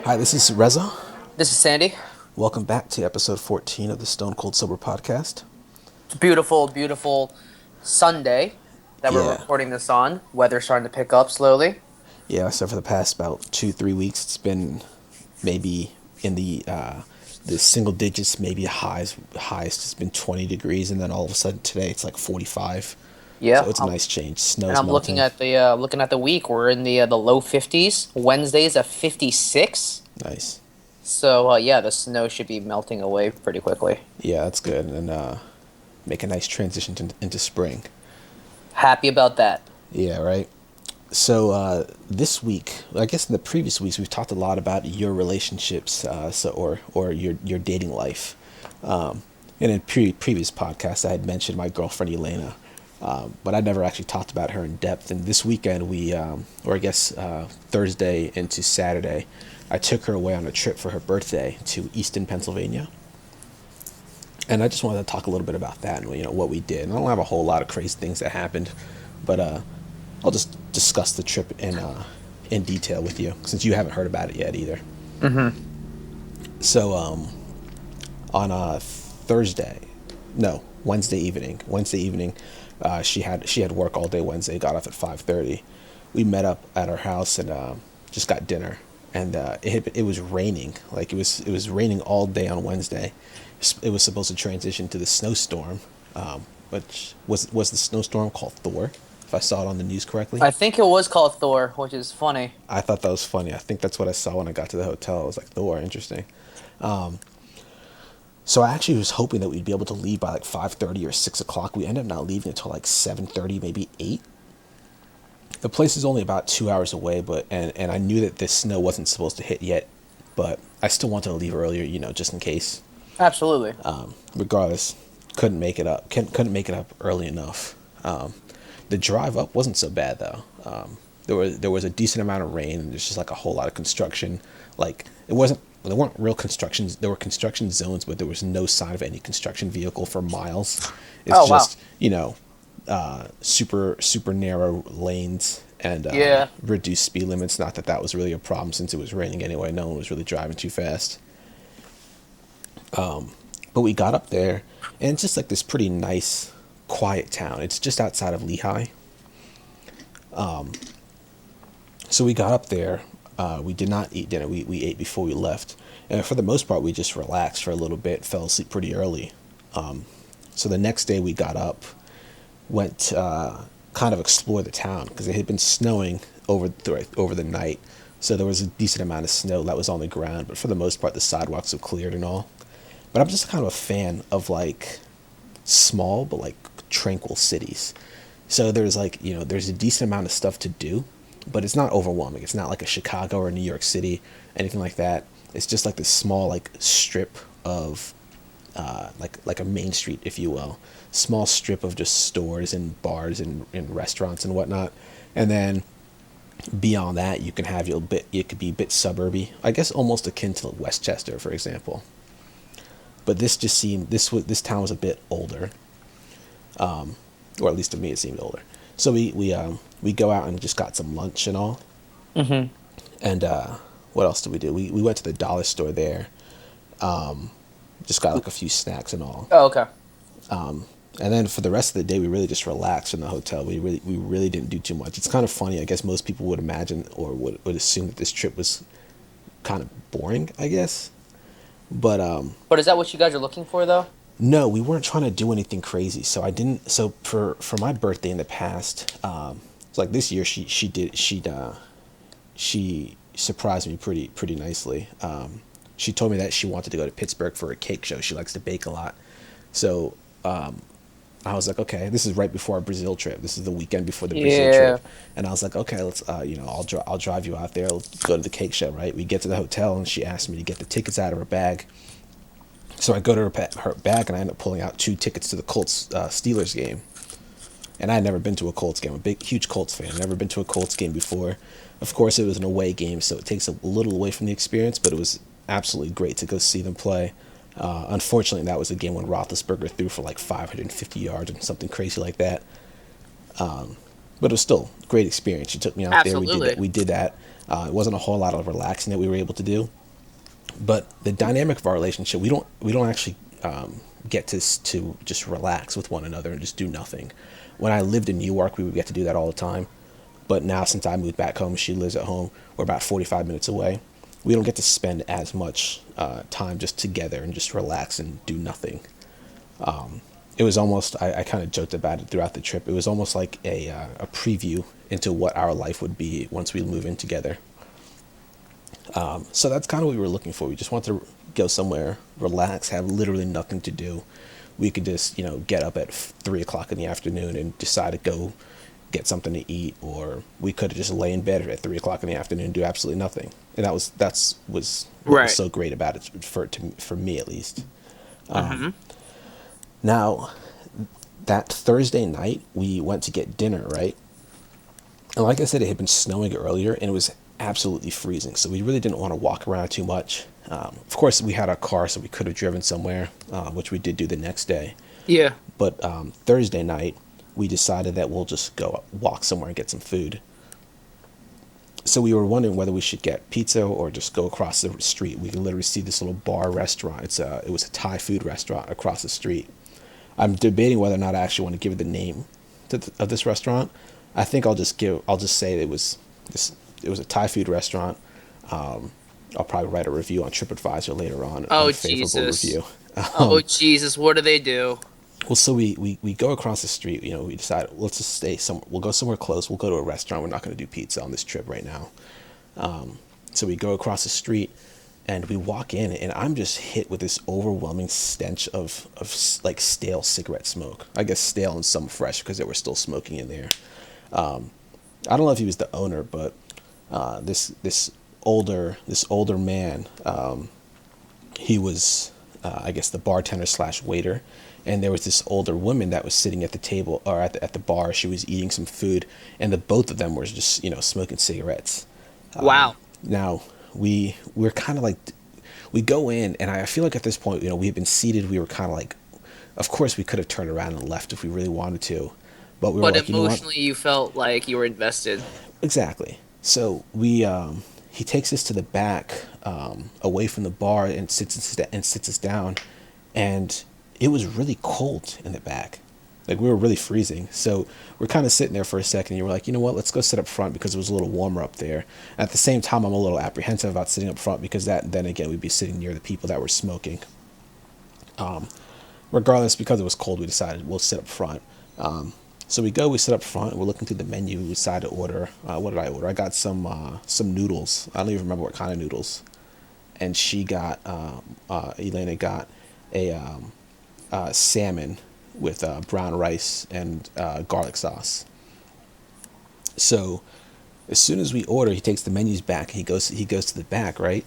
Hi, this is Reza. This is Sandy. Welcome back to episode 14 of the Stone Cold Sober podcast. It's a beautiful, beautiful Sunday that we're Yeah. recording this on. Weather's starting to pick up slowly. Yeah, so for the past about 2-3 weeks, it's been maybe in the single digits, maybe highest it's been 20 degrees, and then all of a sudden today it's like 45. Yeah, So it's a nice change. Snow's and I'm melting. looking at the week. We're in the low 50s. Wednesday's at 56. Nice. So yeah, the snow should be melting away pretty quickly. Yeah, that's good, and make a nice transition into spring. Happy about that. Yeah, right. So this week, I guess in the previous weeks, we've talked a lot about your relationships, or your dating life. In a previous podcast, I had mentioned my girlfriend Elena, but I never actually talked about her in depth. And this weekend, Thursday into Saturday, I took her away on a trip for her birthday to Easton, Pennsylvania. And I just wanted to talk a little bit about that and what we did. And I don't have a whole lot of crazy things that happened, but I'll just discuss the trip in detail with you, since you haven't heard about it yet either. Mm-hmm. So on Wednesday evening, she had work all day Wednesday. Got off at 5:30. We met up at her house and just got dinner. And it was raining. Like it was raining all day on Wednesday. It was supposed to transition to the snowstorm, which was the snowstorm called Thor, if I saw it on the news correctly. I think it was called Thor, which is funny. I thought that was funny. I think that's what I saw when I got to the hotel. I was like, Thor, interesting. So I actually was hoping that we'd be able to leave by like 5:30 or 6 o'clock. We ended up not leaving until like 7:30, maybe 8. The place is only about 2 hours away, and I knew that this snow wasn't supposed to hit yet, but I still wanted to leave earlier, just in case. Absolutely. Regardless, couldn't make it up early enough. The drive up wasn't so bad though. There was a decent amount of rain, and there's just like a whole lot of construction. Like there weren't real constructions. There were construction zones, but there was no sign of any construction vehicle for miles. It's just super narrow lanes and Yeah. reduced speed limits. Not that was really a problem, since it was raining anyway. No one was really driving too fast. But we got up there, and it's just like this pretty nice, quiet town. It's just outside of Lehigh. So we got up there. We did not eat dinner. We ate before we left. And for the most part, we just relaxed for a little bit, fell asleep pretty early. So the next day we got up, went kind of explore the town, because it had been snowing over the night. So there was a decent amount of snow that was on the ground, but for the most part, the sidewalks were cleared and all. But I'm just kind of a fan of like small but like tranquil cities. So there's there's a decent amount of stuff to do, but it's not overwhelming. It's not like a Chicago or New York City, anything like that. It's just like this small like strip of like a main street, if you will, small strip of just stores and bars and restaurants and whatnot. And then beyond that, you can have it could be a bit suburby, I guess, almost akin to Westchester, for example. But this town was a bit older, or at least to me it seemed older. So we go out and just got some lunch and all. Mm-hmm. And what else did we do? We went to the dollar store there. Just got like a few snacks and all. Oh, okay. And then for the rest of the day, we really just relaxed in the hotel. We really didn't do too much. It's kind of funny. I guess most people would imagine or would assume that this trip was kind of boring, I guess. But is that what you guys are looking for, though? no, we weren't trying to do anything crazy. So I didn't. So for my birthday in the past, it's like this year she surprised me pretty nicely. She told me that she wanted to go to Pittsburgh for a cake show. She likes to bake a lot. So I was like, okay, this is right before our Brazil trip. This is the weekend before the Brazil trip. And I was like, okay, let's, I'll drive you out there. Let's go to the cake show, right? We get to the hotel, and she asked me to get the tickets out of her bag. So I go to her bag, and I end up pulling out 2 tickets to the Colts Steelers game. And I had never been to a Colts game. I'm a huge Colts fan. Never been to a Colts game before. Of course, it was an away game, so it takes a little away from the experience, but it was absolutely great to go see them play. Unfortunately, that was a game when Roethlisberger threw for like 550 yards and something crazy like that. But it was still a great experience. She took me out there. We did that. Absolutely. We did that. It wasn't a whole lot of relaxing that we were able to do, but the dynamic of our relationship, we don't actually get to just relax with one another and just do nothing. When I lived in New York, we would get to do that all the time. But now, since I moved back home, she lives at home. We're about 45 minutes away. We don't get to spend as much time just together and just relax and do nothing. It was almost, I kind of joked about it throughout the trip. It was almost like a preview into what our life would be once we move in together. So that's kind of what we were looking for. We just wanted to go somewhere, relax, have literally nothing to do. We could just, get up at 3 o'clock in the afternoon and decide to go get something to eat, or we could have just lay in bed at 3 o'clock in the afternoon and do absolutely nothing. And that's what was Right. so great about it for me at least. Mm-hmm. Now, that Thursday night, we went to get dinner, right? And like I said, it had been snowing earlier, and it was absolutely freezing. So we really didn't want to walk around too much. Of course, we had our car, so we could have driven somewhere, which we did do the next day. Yeah. But Thursday night, we decided that we'll just go walk somewhere and get some food. So we were wondering whether we should get pizza or just go across the street. We can literally see this little bar restaurant. It was a Thai food restaurant across the street. I'm debating whether or not I actually want to give it the name of this restaurant. I think I'll just say it was a Thai food restaurant. I'll probably write a review on TripAdvisor later on, an Oh unfavorable Jesus. review. Oh Jesus. What do they do? Well, so we go across the street. We decide, let's just stay somewhere. We'll go somewhere close. We'll go to a restaurant. We're not going to do pizza on this trip right now. So we go across the street, and we walk in, and I'm just hit with this overwhelming stench of like stale cigarette smoke. I guess stale and some fresh because they were still smoking in there. I don't know if he was the owner, but this older man, he was, I guess, the bartender slash waiter, and there was this older woman that was sitting at the table or at the bar. She was eating some food, and the both of them were just smoking cigarettes. Wow. Now we're kind of like, we go in, and I feel like at this point, we had been seated. We were kind of like, of course we could have turned around and left if we really wanted to, but we were But like, you know what? emotionally, you felt like you were invested. Exactly. So he takes us to the back, away from the bar, and sits us down, and it was really cold in the back. Like, we were really freezing. So we're kind of sitting there for a second, and you were like, you know what? Let's go sit up front because it was a little warmer up there. At the same time, I'm a little apprehensive about sitting up front because then again we'd be sitting near the people that were smoking. Regardless, because it was cold, we decided we'll sit up front. So we sit up front, and we're looking through the menu. We decide to order. What did I order? I got some noodles. I don't even remember what kind of noodles. And Elena got a salmon with brown rice and garlic sauce. So as soon as we order, he takes the menus back. He goes to the back, right?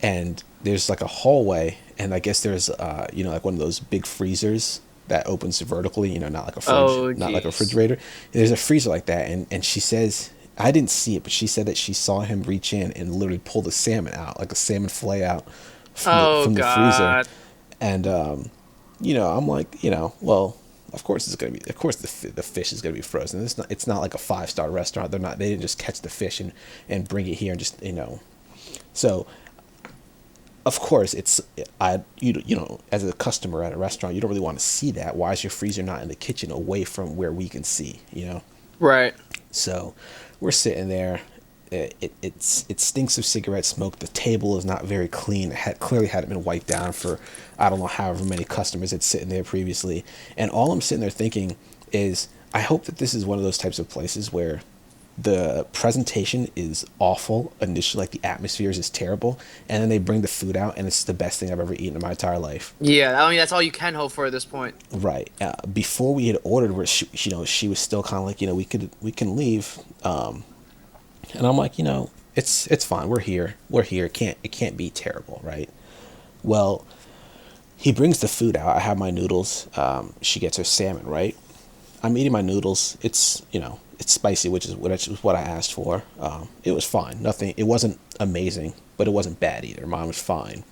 And there's like a hallway, and I guess there's like one of those big freezers that opens vertically, not like a fridge, Oh not like a jeez. refrigerator. There's a freezer like that, and she says, I didn't see it, but she said that she saw him reach in and literally pull the salmon out, like a salmon fillet out from the Oh from the freezer. God. And I'm like, well, of course the fish is gonna be frozen. It's not like a 5-star restaurant. They didn't just catch the fish and bring it here and just. So of course it's I you know as a customer at a restaurant, you don't really want to see that. Why is your freezer not in the kitchen away from where we can see? Right. So we're sitting there. It stinks of cigarette smoke. The table is not very clean. It clearly hadn't been wiped down for I don't know however many customers had sitting there previously. And all I'm sitting there thinking is, I hope that this is one of those types of places where the presentation is awful initially, like the atmosphere is just terrible, and then they bring the food out and it's the best thing I've ever eaten in my entire life. Yeah. I mean, that's all you can hope for at this point. Right. Before we had ordered, where she was still kind of like, we can leave. And I'm like, it's fine. We're here. We're here. It can't be terrible, right? Well, he brings the food out. I have my noodles. She gets her salmon, right? I'm eating my noodles. It's spicy, which is what I asked for. It was fine. Nothing. It wasn't amazing, but it wasn't bad either. Mine was fine.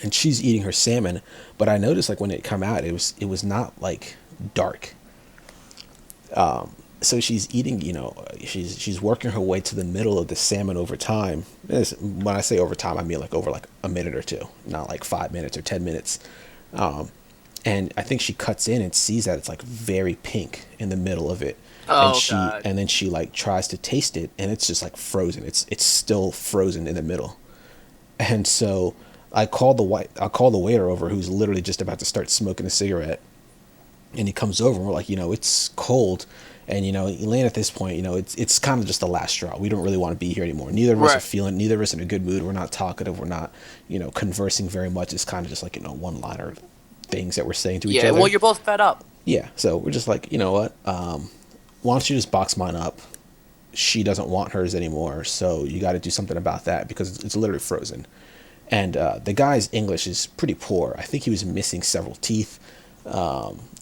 and she's eating her salmon. But I noticed like when it come out, it was not like dark. So she's eating, she's working her way to the middle of the salmon over time. When I say over time, I mean like over like a minute or two, not like 5 minutes or 10 minutes. And I think she cuts in and sees that it's like very pink in the middle of it, and Oh she God. and then she like tries to taste it, and it's just like frozen. It's still frozen in the middle. And so I call the waiter over, who's literally just about to start smoking a cigarette, and he comes over and we're like, it's cold. And Elaine, at this point, it's kind of just the last straw. We don't really want to be here anymore. Right. Neither of us in a good mood. We're not talkative. We're not, conversing very much. It's kind of just like, one liner things that we're saying to each Yeah. Well, other. you're both fed up. Yeah. So we're just like, you know what? Why don't you just box mine up? She doesn't want hers anymore. So you got to do something about that, because it's literally frozen. And the guy's English is pretty poor. I think he was missing several teeth. It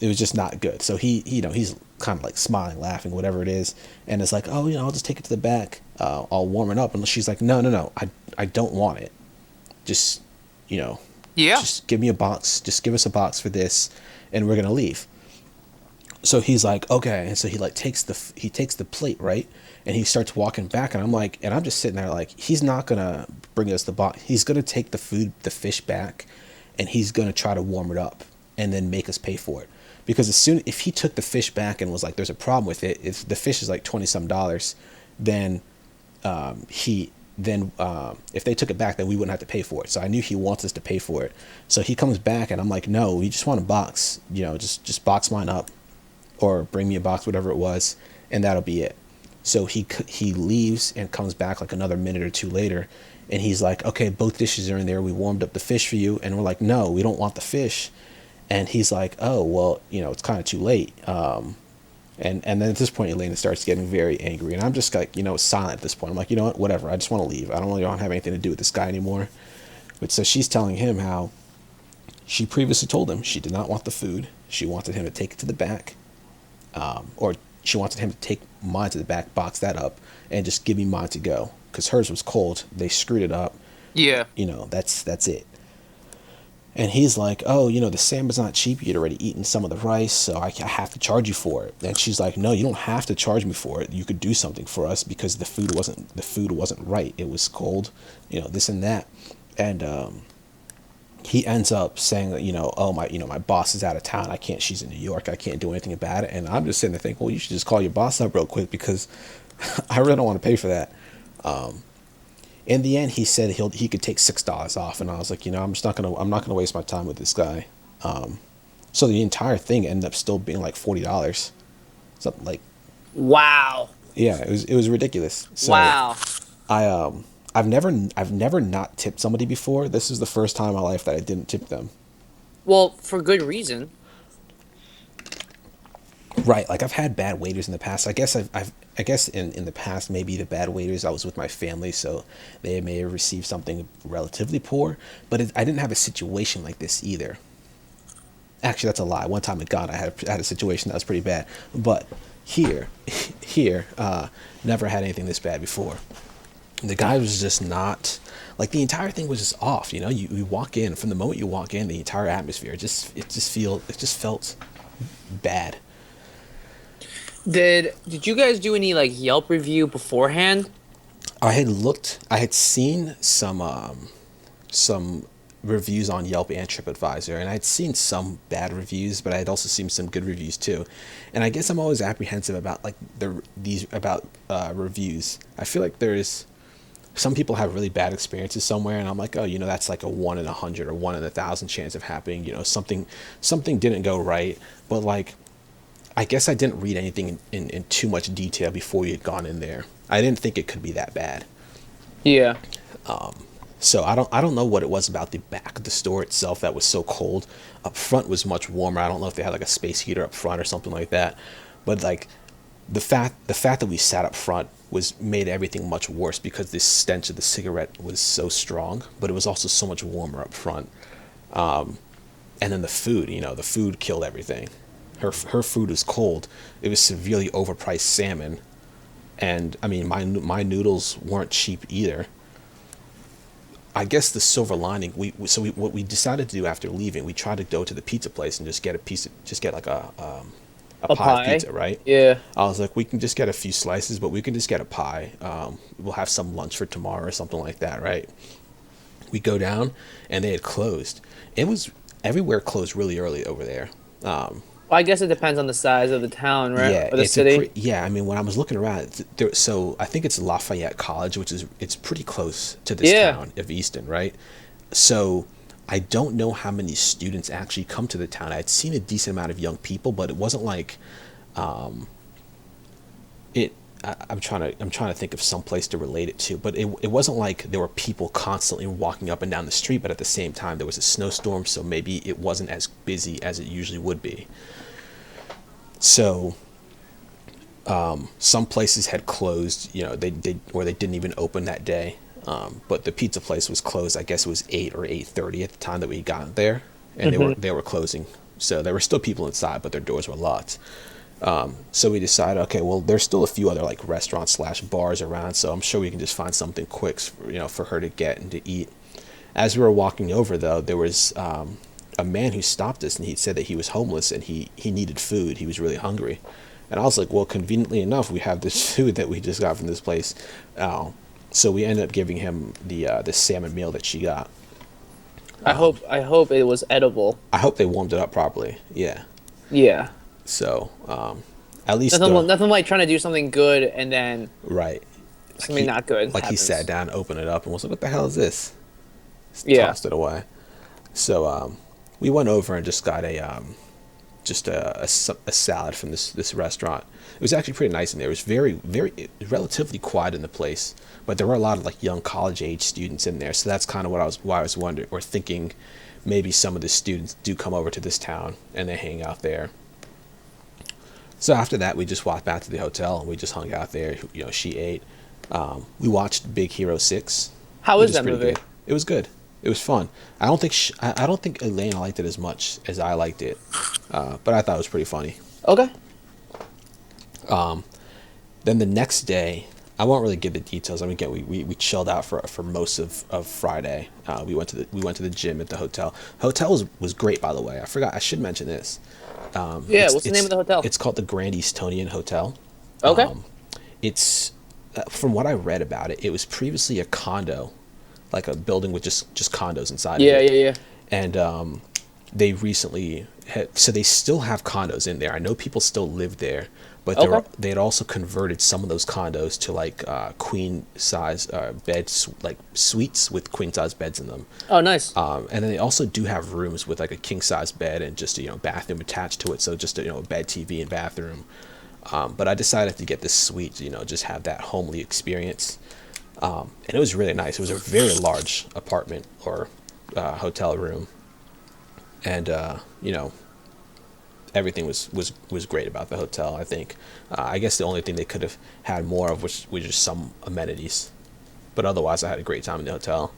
was just not good. So he's kind of like smiling, laughing, whatever it is, and it's like, oh, I'll just take it to the back. I'll warm it up. And she's like, no, no, no, I don't want it. Just, you know, Yeah. just give me a box. Just give us a box for this, and we're gonna leave. So he's like, okay, and so he like takes the plate, right, and he starts walking back, and I'm just sitting there like, he's not gonna bring us the box. He's gonna take the fish back, and he's gonna try to warm it up, and then make us pay for it. Because if he took the fish back and was like, there's a problem with it, if the fish is like $20 some, then he then if they took it back, then we wouldn't have to pay for it. So I knew he wants us to pay for it. So he comes back, and I'm like, no, we just want a box. Just box mine up, or bring me a box, whatever it was, and that'll be it. So he leaves and comes back like another minute or two later, and he's like, okay, both dishes are in there. We warmed up the fish for you, and we're like, no, we don't want the fish. And he's like, oh well, it's kind of too late. And then at this point, Elena starts getting very angry, and I'm just like, silent at this point. I'm like, you know what, whatever. I just want to leave. I don't really don't have anything to do with this guy anymore. But so she's telling him how she previously told him she did not want the food. She wanted him to take it to the back, or she wanted him to take mine to the back, box that up, and just give me mine to go, because hers was cold. They screwed it up. Yeah. That's it. And he's like, oh, the salmon's not cheap. You'd already eaten some of the rice, so I have to charge you for it. And she's like, no, you don't have to charge me for it. You could do something for us, because the food wasn't right. It was cold, this and that. And he ends up saying that, oh, my boss is out of town. She's in New York. I can't do anything about it. And I'm just sitting there thinking, well, you should just call your boss up real quick, because I really don't want to pay for that. In the end, he said he could take $6 off, and I was like, I'm not gonna waste my time with this guy. So the entire thing ended up still being like $40, something like, Wow. yeah, it was ridiculous. So Wow. I I've never not tipped somebody before. This is the first time in my life that I didn't tip them. Well, for good reason. Right, like I've had bad waiters in the past. I guess in the past, maybe the bad waiters, I was with my family, so they may have received something relatively poor. But I didn't have a situation like this either. Actually, that's a lie. One time at God, I had a situation that was pretty bad. But here, here, never had anything this bad before. The guy was just not, like, the entire thing was just off. You walk in, from the moment you walk in, the entire atmosphere, it just felt bad. Did you guys do any like Yelp review beforehand? I had seen some reviews on Yelp and TripAdvisor, and I'd seen some bad reviews, but I had also seen some good reviews too. And I guess I'm always apprehensive about like these about reviews. I feel like there's some people have really bad experiences somewhere, and I'm like, oh, that's like a 1 in 100 or 1 in 1,000 chance of happening. Something didn't go right, but like, I guess I didn't read anything in too much detail before we had gone in there. I didn't think it could be that bad. Yeah. So I don't know what it was about the back of the store itself that was so cold. Up front was much warmer. I don't know if they had like a space heater up front or something like that. But like, the fact that we sat up front was made everything much worse, because the stench of the cigarette was so strong, but it was also so much warmer up front. And then the food killed everything. Her food was cold. It was severely overpriced salmon, and I mean, my noodles weren't cheap either. I guess the silver lining, what we decided to do after leaving, we tried to go to the pizza place and just get a piece of, just get like a A pie of pie. pizza, right? Yeah. I was like, we can just get a few slices, but we can just get a pie. We'll have some lunch for tomorrow or something like that, right? We go down, and they had closed. It was everywhere closed really early over there. Well, I guess it depends on the size of the town, right? Yeah, Or the it's a city. pretty. Yeah, I mean, when I was looking around, there, so I think it's Lafayette College, which is it's pretty close to this Yeah. town of Easton, right? So I don't know how many students actually come to the town. I'd seen a decent amount of young people, but it wasn't like it. I'm trying to think of some place to relate it to, but it wasn't like there were people constantly walking up and down the street. But at the same time, there was a snowstorm, so maybe it wasn't as busy as it usually would be. So some places had closed, or they didn't even open that day. But the pizza place was closed. I guess it was 8 or 8:30 at the time that we got there, and Hmm. they were closing. So there were still people inside, but their doors were locked. So we decided, okay, well, there's still a few other like restaurants slash bars around, so I'm sure we can just find something quick, for her to get and to eat. As we were walking over, though, there was a man who stopped us, and he said that he was homeless and he needed food. He was really hungry, and I was like, well, conveniently enough, we have this food that we just got from this place. Uh, so we ended up giving him the salmon meal that she got. I hope it was edible. I hope they warmed it up properly. Yeah. Yeah. So at least Nothing like trying to do something good and then right. Like something not good he sat happens. down, opened it up, and was like, "What the hell is this?" Yeah. Tossed it away. So we went over and just got a salad from this restaurant. It was actually pretty nice in there. It was relatively quiet in the place, but there were a lot of like young college age students in there. So that's kind of why I was wondering or thinking maybe some of the students do come over to this town and they hang out there. So after that, we just walked back to the hotel and we just hung out there. She ate. We watched Big Hero 6, How which is is that pretty movie? good. It was good. It was fun. I don't think Elena liked it as much as I liked it, but I thought it was pretty funny. Okay. Then the next day, I won't really give the details. I mean, again, we chilled out for most of Friday. We went to the gym at the hotel. Hotel was great, by the way. I should mention this. Yeah, what's the name of the hotel? It's called the Grand Estonian Hotel. Okay. It's from what I read about it, it was previously a condo, like a building with just condos inside of Yeah, it. yeah, yeah. And they recently so they still have condos in there. I know people still live there, but Okay. they had also converted some of those condos to like queen size beds, like suites with queen size beds in them. Oh, nice. And then they also do have rooms with like a king size bed and just bathroom attached to it. So just a bed, TV, and bathroom. But I decided to get this suite, just have that homely experience. And it was really nice. It was a very large apartment or hotel room, and everything was great about the hotel. I think. I guess the only thing they could have had more of was just some amenities, but otherwise I had a great time in the hotel.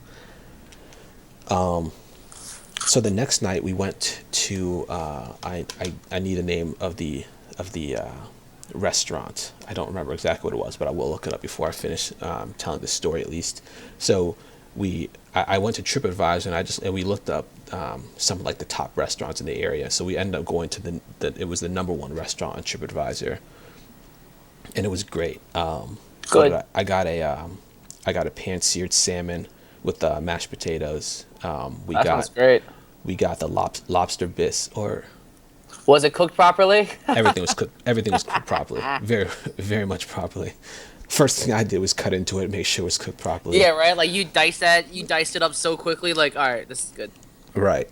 So the next night we went to I need a name of the restaurant. I don't remember exactly what it was, but I will look it up before I finish telling the story at least. So I went to TripAdvisor and we looked up some like the top restaurants in the area. So we ended up going to it was the number one restaurant on TripAdvisor, and it was great. What did Good. I got a pan seared salmon with mashed potatoes. That sounds great. We got the lobster bis, or Was it cooked properly? everything was cooked. Everything was cooked properly, very very much properly. First thing I did was cut into it and make sure it was cooked properly. Yeah, right. Like you diced it up so quickly. Like, all right, this is good. Right.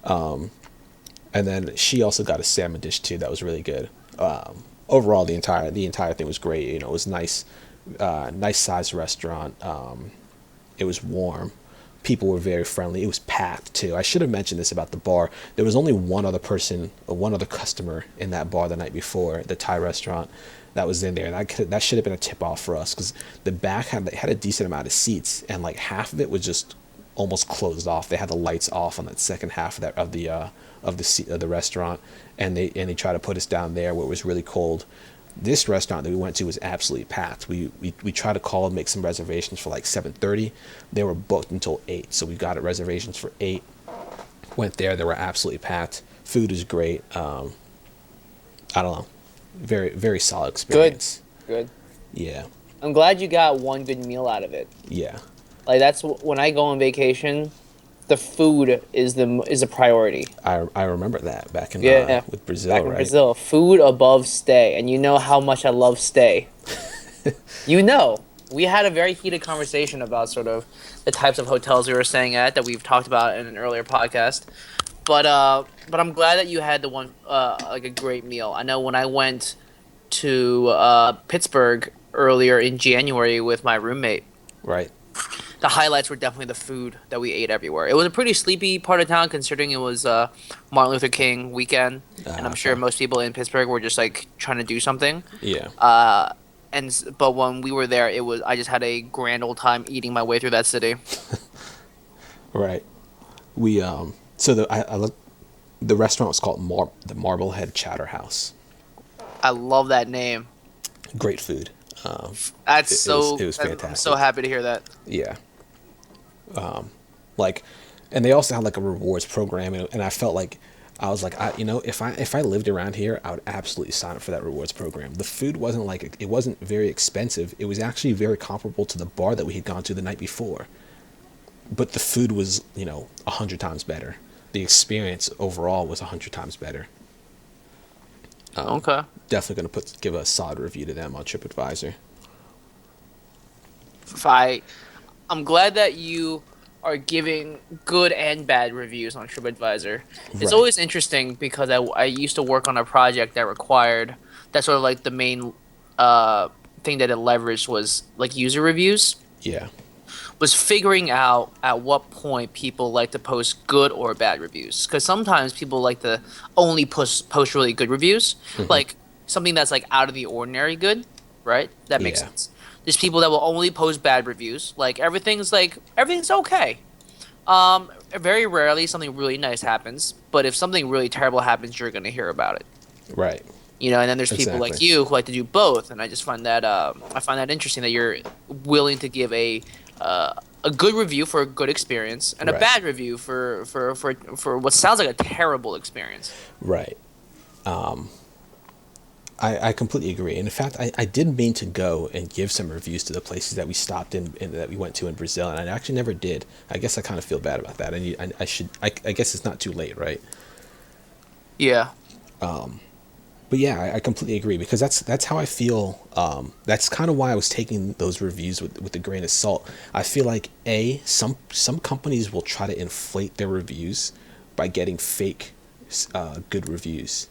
And then she also got a salmon dish too. That was really good. Overall, the entire thing was great. It was nice, nice sized restaurant. It was warm. People were very friendly. It was packed too. I should have mentioned this about the bar. There was only one other person, or one other customer in that bar the night before, the Thai restaurant that was in there. And that should have been a tip off for us, because the back had a decent amount of seats, and like half of it was just almost closed off. They had the lights off on that second half of the restaurant, and they tried to put us down there where it was really cold. This restaurant that we went to was absolutely packed. We tried to call and make some reservations for like 7:30. They were booked until 8, so we got it reservations for 8. Went there, they were absolutely packed. Food is great. I don't know, very very solid Good, experience. good. Yeah, I'm glad you got one good meal out of it. yeah, Like that's when I go on vacation, the food is a priority. I remember that back in Yeah, with Brazil, back in right? Brazil, food above stay, and you know how much I love stay. You know, we had a very heated conversation about sort of the types of hotels we were staying at that we've talked about in an earlier podcast. But I'm glad that you had the one like a great meal. I know when I went to Pittsburgh earlier in January with my roommate, Right. the highlights were definitely the food that we ate everywhere. It was a pretty sleepy part of town considering it was Martin Luther King weekend, and I'm sure Okay. most people in Pittsburgh were just like trying to do something. Yeah. But when we were there, it was I just had a grand old time eating my way through that city. Right. We so I look, the restaurant was called the Marblehead Chowder House. I love that name. Great food. That's It was I'm so fantastic. happy to hear that. Yeah. Like, and they also had like a rewards program, and I felt like I was like, if I lived around here, I would absolutely sign up for that rewards program. The food wasn't like it wasn't very expensive. It was actually very comparable to the bar that we had gone to the night before, but the food was 100 times better. The experience overall was 100 times better. Okay. Definitely gonna give a solid review to them on TripAdvisor. If I I'm glad that you are giving good and bad reviews on TripAdvisor. It's Right. always interesting because I used to work on a project that required that sort of like the main uh, thing that it leveraged was like user reviews. Yeah. Was figuring out at what point people like to post good or bad reviews. Because sometimes people like to only post really good reviews, Hmm. like something that's like out of the ordinary good, right? That makes Yeah. sense. There's people that will only post bad reviews, like everything's okay. Very rarely something really nice happens, but if something really terrible happens, you're gonna hear about it. Right. You know, and then there's people like Exactly. you who like to do both, and I just find that I find that interesting that you're willing to give a good review for a good experience and a Right. bad review for what sounds like a terrible experience. Right. I completely agree. And in fact, I did mean to go and give some reviews to the places that we stopped in and that we went to in Brazil, and I actually never did. I guess I kind of feel bad about that. I should. I guess it's not too late, right? Yeah. But yeah, I completely agree because that's how I feel. That's kind of why I was taking those reviews with a grain of salt. I feel like some companies will try to inflate their reviews by getting fake good reviews.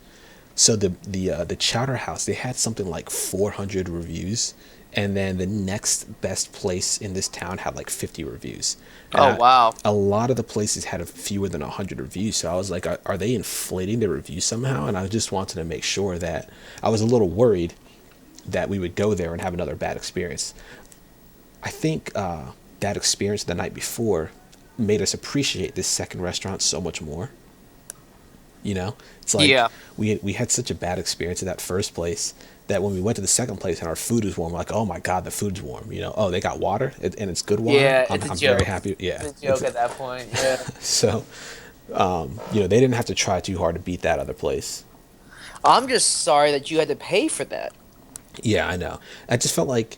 So the Chowder House, they had something like 400 reviews, and then the next best place in this town had like 50 reviews. And Oh wow. a lot of the places had fewer than 100 reviews. So I was like, are they inflating their reviews somehow? And I just wanted to make sure that I was a little worried that we would go there and have another bad experience. I think that experience the night before made us appreciate this second restaurant so much more. It's like Yeah. we had such a bad experience at that first place that when we went to the second place and our food was warm, we're like, oh my god, the food's warm. Oh, they got water and it's good water. Yeah, I'm, it's a I'm very joke. happy. Yeah. It's a joke at that point. Yeah. So they didn't have to try too hard to beat that other place. I'm just sorry that you had to pay for that. Yeah, I know. I just felt like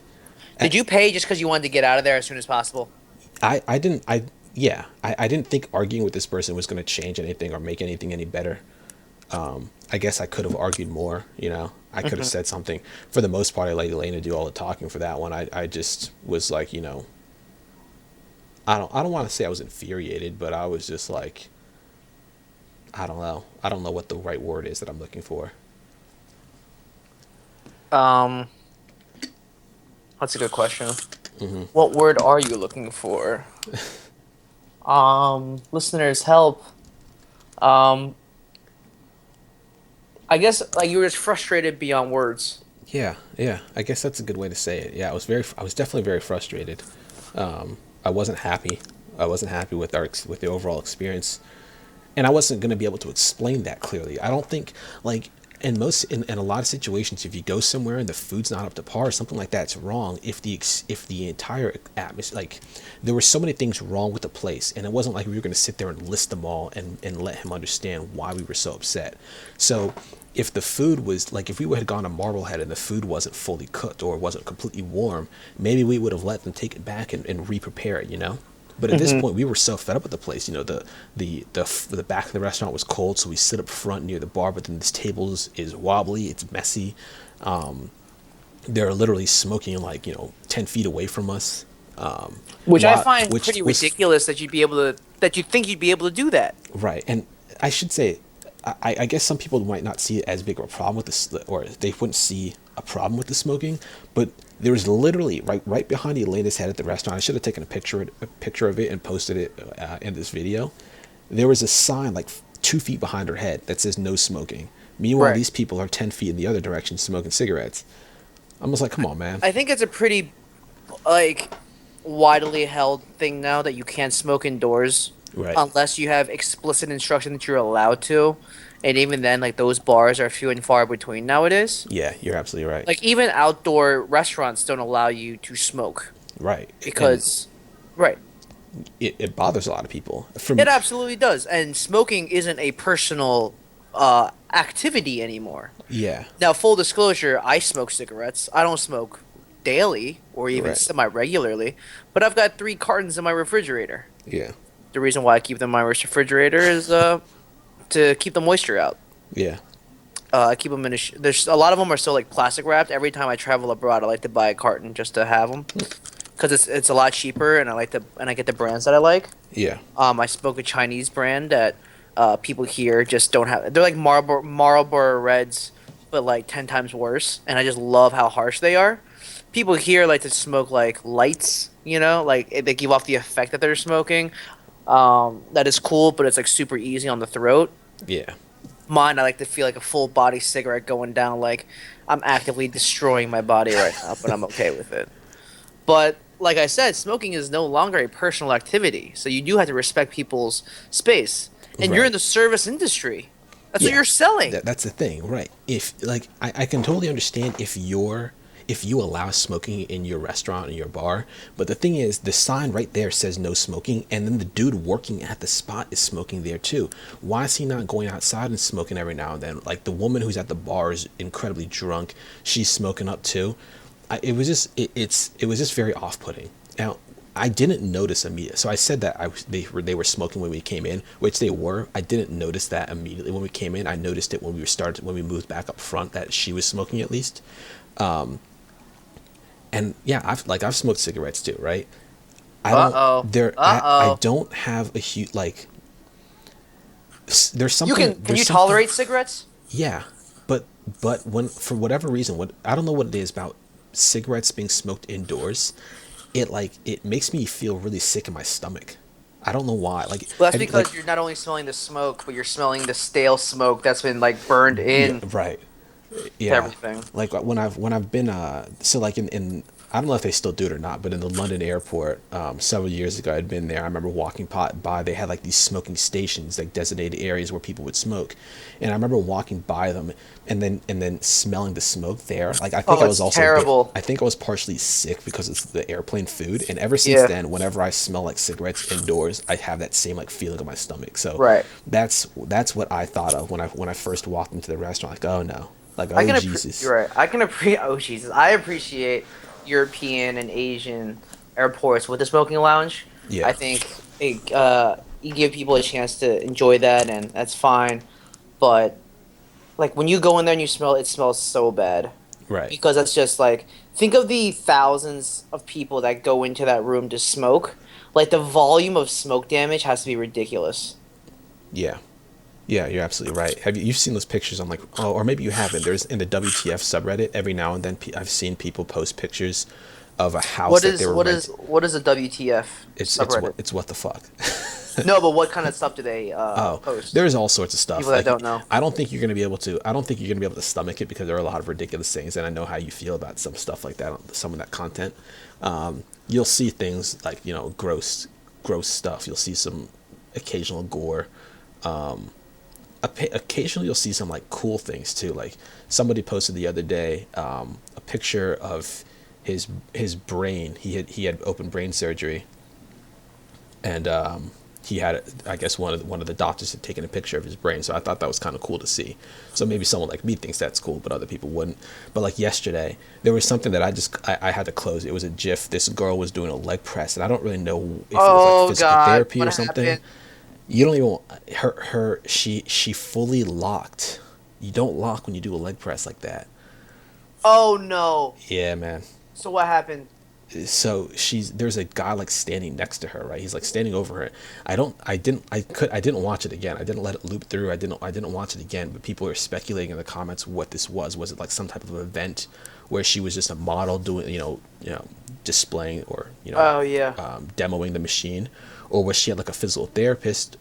Did you pay just because you wanted to get out of there as soon as possible? I didn't yeah, I didn't think arguing with this person was going to change anything or make anything any better. I guess I could have argued more. I could have Hmm. said something. For the most part, I let Elena do all the talking for that one. I just was like, I don't want to say I was infuriated, but I was just like, I don't know. I don't know what the right word is that I'm looking for. Um, that's a good question. Hmm. What word are you looking for? Listeners, help. Um, I guess like you were just frustrated beyond words. Yeah, yeah. I guess that's a good way to say it. Yeah, I was definitely very frustrated. I wasn't happy. I wasn't happy with with the overall experience, and I wasn't going to be able to explain that clearly. I don't think like in a lot of situations, if you go somewhere and the food's not up to par or something like that, it's wrong. If the entire atmosphere, like, there were so many things wrong with the place, and it wasn't like we were going to sit there and list them all and let him understand why we were so upset. So if the food was like, if we had gone to Marblehead and the food wasn't fully cooked or wasn't completely warm, maybe we would have let them take it back and re-prepare it, you know. But at this point, we were so fed up with the place. You know, the back of the restaurant was cold, so we sit up front near the bar. But then this table is wobbly, it's messy. They're literally smoking like, 10 feet away from us. Which I While, find which pretty was ridiculous that you think you'd be able to do that. right. And I should say, I guess some people might not see it as big of a problem with this, or they wouldn't see a problem with the smoking. But there was literally right behind Elena's head at the restaurant. I should have taken a picture of it and posted it in this video. There was a sign like 2 feet behind her head that says "No smoking." Meanwhile, Right. these people are 10 feet in the other direction smoking cigarettes. I'm just like, come on, man. I think it's a pretty like widely held thing now that you can't smoke indoors Right. unless you have explicit instruction that you're allowed to. And even then, like those bars are few and far between nowadays. Yeah, you're absolutely right. Like even outdoor restaurants don't allow you to smoke Right. And because, right, it bothers a lot of people. it absolutely does. And smoking isn't a personal activity anymore. Yeah. Now, full disclosure, I smoke cigarettes. I don't smoke daily or even Right. semi-regularly, but I've got 3 cartons in my refrigerator. Yeah. The reason why I keep them in my refrigerator is to keep the moisture out. Yeah. I keep them in there's a lot of them are still like plastic wrapped. Every time I travel abroad, I like to buy a carton just to have them because it's a lot cheaper and I get the brands that I like. Yeah. I spoke a Chinese brand that people here just don't have. They're like Marlboro Reds, but like 10 times worse. And I just love how harsh they are. People here like to smoke like lights, like they give off the effect that they're smoking. That is cool, but it's like super easy on the throat. Yeah. Mine, I like to feel like a full body cigarette going down, like I'm actively destroying my body right now, but I'm okay with it. But like I said, smoking is no longer a personal activity, so you do have to respect people's space. And you're in Right. the service industry. That's what Yeah. you're selling. That's the thing, right? If like I can totally understand if you allow smoking in your restaurant or your bar, but the thing is the sign right there says no smoking, and then the dude working at the spot is smoking there too. Why is he not going outside and smoking every now and then? Like the woman who's at the bar is incredibly drunk, she's smoking up too. It was just it was just very off-putting. Now I didn't notice immediately. So I said that they were smoking when we came in, which they were. I didn't notice that immediately when we came in. I noticed it when we moved back up front that she was smoking at least. And yeah, I've smoked cigarettes too, right? I don't. Uh-oh. I Uh-oh. don't have a huge like. There's something. Can there's you something- tolerate cigarettes? Yeah, but when for whatever reason, what I don't know what it is about cigarettes being smoked indoors, it makes me feel really sick in my stomach. I don't know why. Like, Well, that's have you- because like, you're not only smelling the smoke, but you're smelling the stale smoke that's been like burned yeah, in right. to Yeah. everything. Like when I've been so like in I don't know if they still do it or not, but in the London airport, several years ago, I'd been there. I remember walking by. They had like these smoking stations, like designated areas where people would smoke, and I remember walking by them, and then smelling the smoke there. Like I think Oh, I was it's also terrible. I think I was partially sick because it's the airplane food, and ever since Yeah. then, whenever I smell like cigarettes indoors, I have that same like feeling in my stomach. So Right. that's what I thought of when I first walked into the restaurant. Like, oh no, like I oh can Jesus. You're right. I can appreciate. Oh Jesus! I appreciate European and Asian airports with the smoking lounge. Yeah. I think you give people a chance to enjoy that, and that's fine. But like when you go in there and you smell it, smells so bad Right. because that's just like think of the thousands of people that go into that room to smoke. Like the volume of smoke damage has to be ridiculous. Yeah. Yeah, you're absolutely right. You've seen those pictures on like, oh, or maybe you haven't. There's in the WTF subreddit every now and then I've seen people post pictures of a house What that is they were what is what is a WTF subreddit? it's what the fuck. No, but what kind of stuff do they Oh, post? there's all sorts of stuff. People that Like, don't know. I don't think you're gonna be able to. I don't think you're gonna be able to stomach it because there are a lot of ridiculous things, and I know how you feel about some stuff like that. Some of that content, you'll see things like gross stuff. You'll see some occasional gore. occasionally you'll see some like cool things too. Like somebody posted the other day a picture of his brain. He had open brain surgery, and he had, I guess, one of the doctors had taken a picture of his brain. So I thought that was kind of cool to see. So maybe someone like me thinks that's cool, but other people wouldn't. But like yesterday, there was something that I had to close. It was a GIF. This girl was doing a leg press, and I don't really know if it was like Oh physical God, therapy what or something. happened? You don't even she fully locked. You don't lock when you do a leg press like that. Oh no. Yeah, man. So what happened? So there's a guy like standing next to her, right? He's like standing over her. I didn't watch it again. I didn't let it loop through. I didn't watch it again, but people are speculating in the comments what this was. Was it like some type of event where she was just a model doing, displaying or, Oh yeah. demoing the machine, or was she like a physical therapist?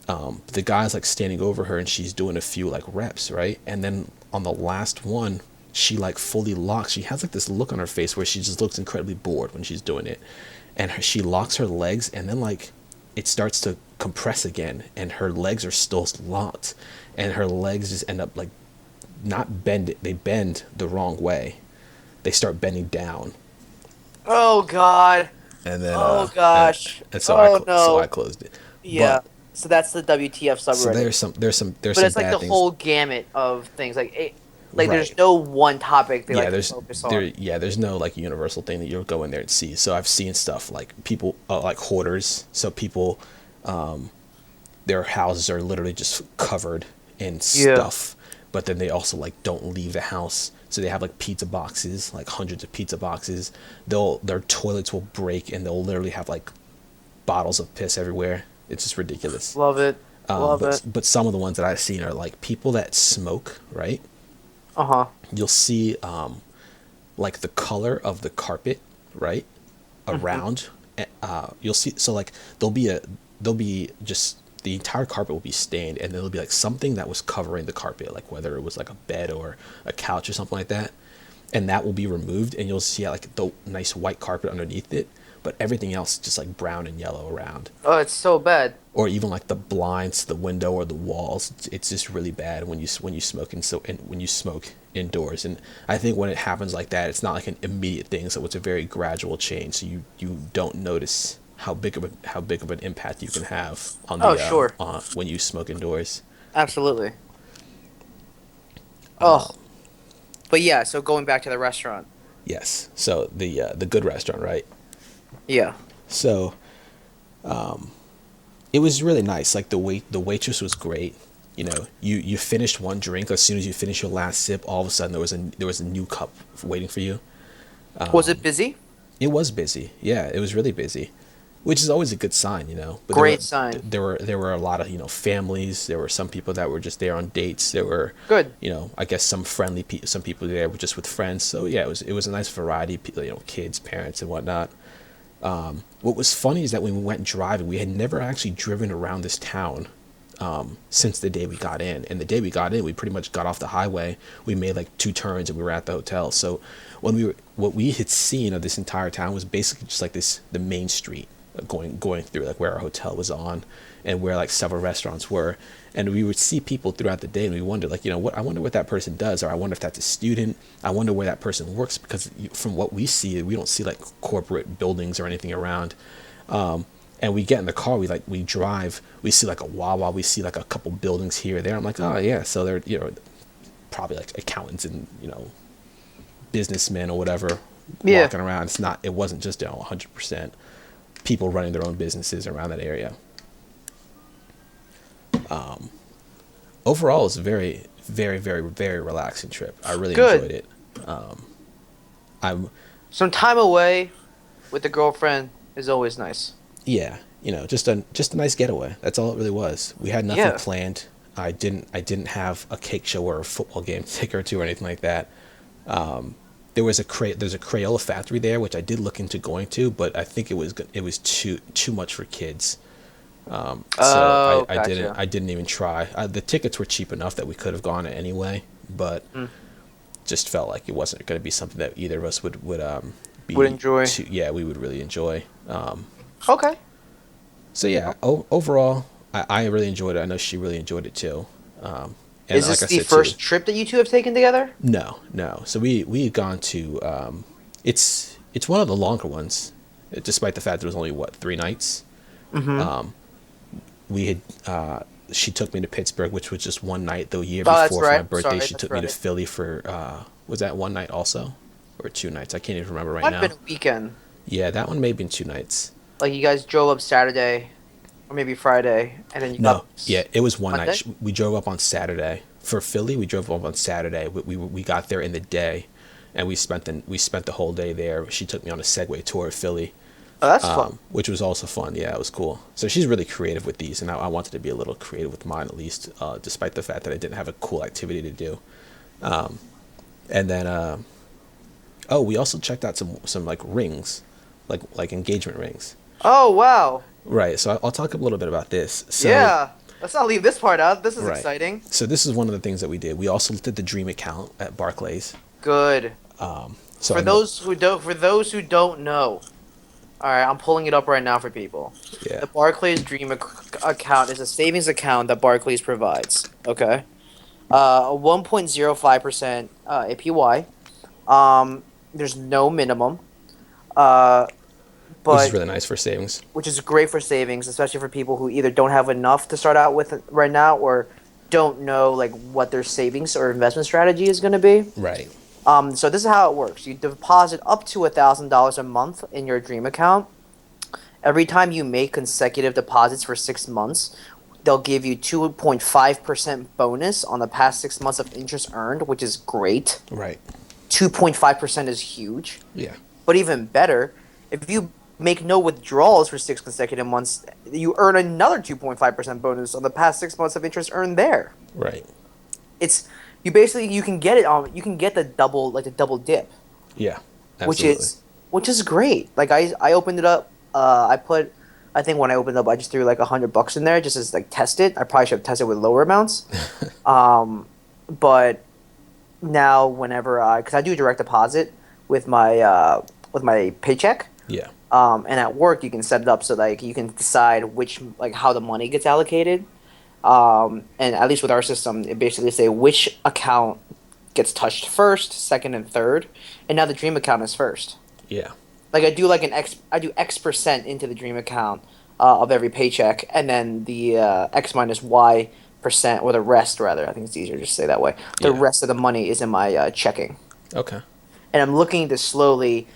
The guy's like standing over her and she's doing a few like reps, right? And then on the last one, she like fully locks. She has like this look on her face where she just looks incredibly bored when she's doing it, and she locks her legs, and then like it starts to compress again, and her legs are still locked, and her legs just end up like not bend. They bend the wrong way. They start bending down, Oh God. and then Oh and, gosh. and so Oh so I no. closed it. Yeah. But So that's the WTF so subreddit. there's But some it's like bad the things. whole gamut of things. Like there's Right. no one topic they Yeah, like to focus on. there's no like universal thing that you'll go in there and see. So I've seen stuff like people like hoarders. So people, their houses are literally just covered in Yeah. stuff, but then they also like don't leave the house. So they have like pizza boxes, like hundreds of pizza boxes. Their toilets will break and they'll literally have like bottles of piss everywhere. It's just ridiculous. Love it. Um, Love but it. but some of the ones that I've seen are like people that smoke, right? Uh-huh. You'll see like the color of the carpet, right, Hmm. around. You'll see, so like there'll be just the entire carpet will be stained, and there'll be like something that was covering the carpet, like whether it was like a bed or a couch or something like that, and that will be removed, and you'll see like the nice white carpet underneath it, but everything else just like brown and yellow around, Oh, it's so bad. or even like the blinds, the window, or the walls. It's just really bad when you smoke, and when you smoke indoors. And I think when it happens like that, it's not like an immediate thing, so it's a very gradual change. So you don't notice how big of an impact you can have on Oh, the sure. when you smoke indoors. Absolutely. Um, Oh, but yeah, so going back to the restaurant. yes. So the good restaurant, right? Yeah. So it was really nice. Like the waitress was great. You finished one drink. As soon as you finish your last sip, all of a sudden there was a new cup waiting for you. Was it busy? It was busy. Yeah, it was really busy, which is always a good sign. But Great sign. there were a lot of families. There were some people that were just there on dates. There were, Good. I guess some people there were just with friends. So yeah, it was a nice variety. Kids, parents, and whatnot. What was funny is that when we went driving, we had never actually driven around this town since the day we got in. And the day we got in, we pretty much got off the highway. We made like two turns and we were at the hotel. So what we had seen of this entire town was basically just like the main street going through, like where our hotel was on, and where like several restaurants were. And we would see people throughout the day, and we wondered, like, what I wonder what that person does, or I wonder if that's a student. I wonder where that person works, because from what we see, we don't see like corporate buildings or anything around. And we get in the car, we drive, we see like a Wawa, we see like a couple buildings here or there. I'm like, oh yeah, so they're probably like accountants and businessmen or whatever Yeah. walking around. It wasn't just 100% people running their own businesses around that area. Overall, it's a very, very, very, very relaxing trip. I really Good. enjoyed it. I'm Some time away with the girlfriend is always nice. Yeah, just a nice getaway. That's all it really was. We had nothing Yeah. planned. I didn't have a cake show or a football game to take her to or anything like that. There's a Crayola factory there, which I did look into going to, but I think it was too much for kids. So Oh, I gotcha. didn't even try. The tickets were cheap enough that we could have gone anyway, but Mm. just felt like it wasn't going to be something that either of us would Would be enjoy. too, yeah, we would really enjoy. Okay. So yeah, overall, I really enjoyed it. I know she really enjoyed it too. And Is like this I the said too, first trip that you two have taken together? no. So we had gone to it's one of the longer ones, despite the fact there was only what 3 nights. Mm-hmm. We had she took me to Pittsburgh, which was just one night. The year Oh, that's before for my right. birthday, Sorry, she that's took me to right. Philly for was that one night also, or 2 nights? I can't even remember right Might have been now. a weekend. Yeah, that one may have been 2 nights. Like you guys drove up Saturday or maybe Friday, and then you got No, yeah, it was one night. Monday. We drove up on Saturday for Philly. We drove up on Saturday. We got there in the day, and we spent the whole day there. She took me on a Segway tour of Philly, Oh, that's fun. which was also fun. Yeah, it was cool. So she's really creative with these, and I wanted to be a little creative with mine at least, despite the fact that I didn't have a cool activity to do. And then, oh, we also checked out some like rings, like engagement rings. Oh wow. Right. So I'll talk a little bit about this. So Yeah. Let's not leave this part out. This is right. exciting. So this is one of the things that we did. We also looked at the Dream account at Barclays. Good. So I know, For those who don't know, all right, I'm pulling it up right now for people. yeah, The Barclays account is a savings account that Barclays provides. Okay. A 1.05% APY. There's no minimum. Uh, which is but really nice for savings. which is great for savings, especially for people who either don't have enough to start out with right now or don't know like what their savings or investment strategy is going to be. Right. So this is how it works. You deposit up to $1,000 a month in your Dream account. Every time you make consecutive deposits for 6 months, they'll give you 2.5% bonus on the past 6 months of interest earned, which is great. Right. 2.5% is huge. Yeah. But even better, if you make no withdrawals for 6 consecutive months, you earn another 2.5% bonus on the past 6 months of interest earned there. Right. It's you can get it on you can get the double dip, Yeah. which Absolutely. is great. Like I opened it up. I think when I opened it up, I just threw like $100 in there just as like test it. I probably should have tested with lower amounts. But now whenever because I do direct deposit with my paycheck. Yeah. And at work you can set it up so like you can decide which like how the money gets allocated. And at least with our system, it basically say which account gets touched first, second, and third. And now the Dream account is first. Yeah. Like I do X% into the Dream account of every paycheck, and then the X minus Y% or the rest rather. I think it's easier to just say that way. The Yeah. rest of the money is in my checking, Okay. and I'm looking to slowly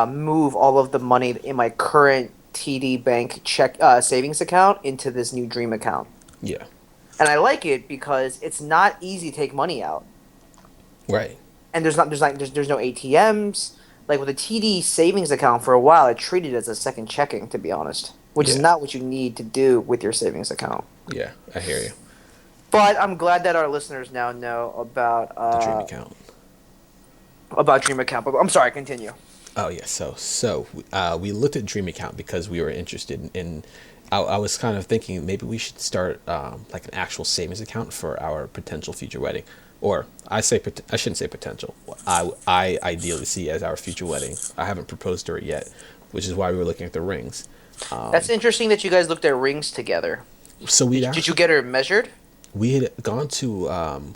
move all of the money in my current TD Bank check savings account into this new Dream account. Yeah. And I like it because it's not easy to take money out, Right. and there's no ATMs. Like with a TD savings account for a while, I treated it as a second checking, to be honest, which is Yeah. not what you need to do with your savings account. Yeah. I hear you. But I'm glad that our listeners now know The Dream account. about Dream account. But I'm sorry, continue. Oh yeah. So we looked at Dream account because we were interested in. I was kind of thinking maybe we should start like an actual savings account for our potential future wedding, or I shouldn't say potential. I ideally see as our future wedding. I haven't proposed to her yet, which is why we were looking at the rings. That's interesting that you guys looked at rings together. So Did you get her measured? we had gone to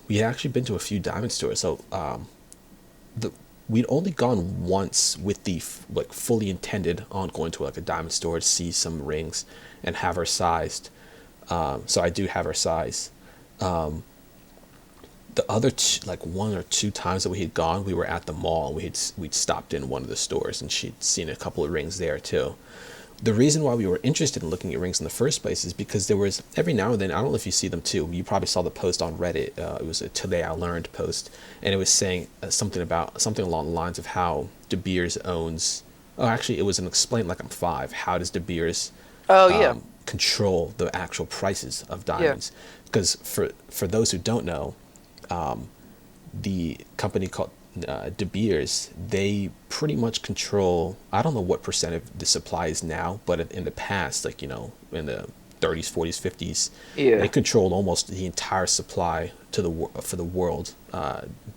we had actually been to a few diamond stores. So we'd only gone once with the like fully intended on going to like a diamond store to see some rings and have her sized. So I do have her size. The other like 1 or 2 times that we had gone, we were at the mall. We'd stopped in one of the stores and she'd seen a couple of rings there too. The reason why we were interested in looking at rings in the first place is because there was every now and then, I don't know if you see them too, you probably saw the post on Reddit. It was a Today I Learned post, and it was saying something along the lines of how De Beers owns, oh actually it was an Explain Like I'm Five, how does De Beers Oh yeah. control the actual prices of diamonds? Because for those who don't know, the company called De Beers, they pretty much control, I don't know what percent of the supply is now, but in the past, like, in the 30s, 40s, 50s, Yeah. they controlled almost the entire supply for the world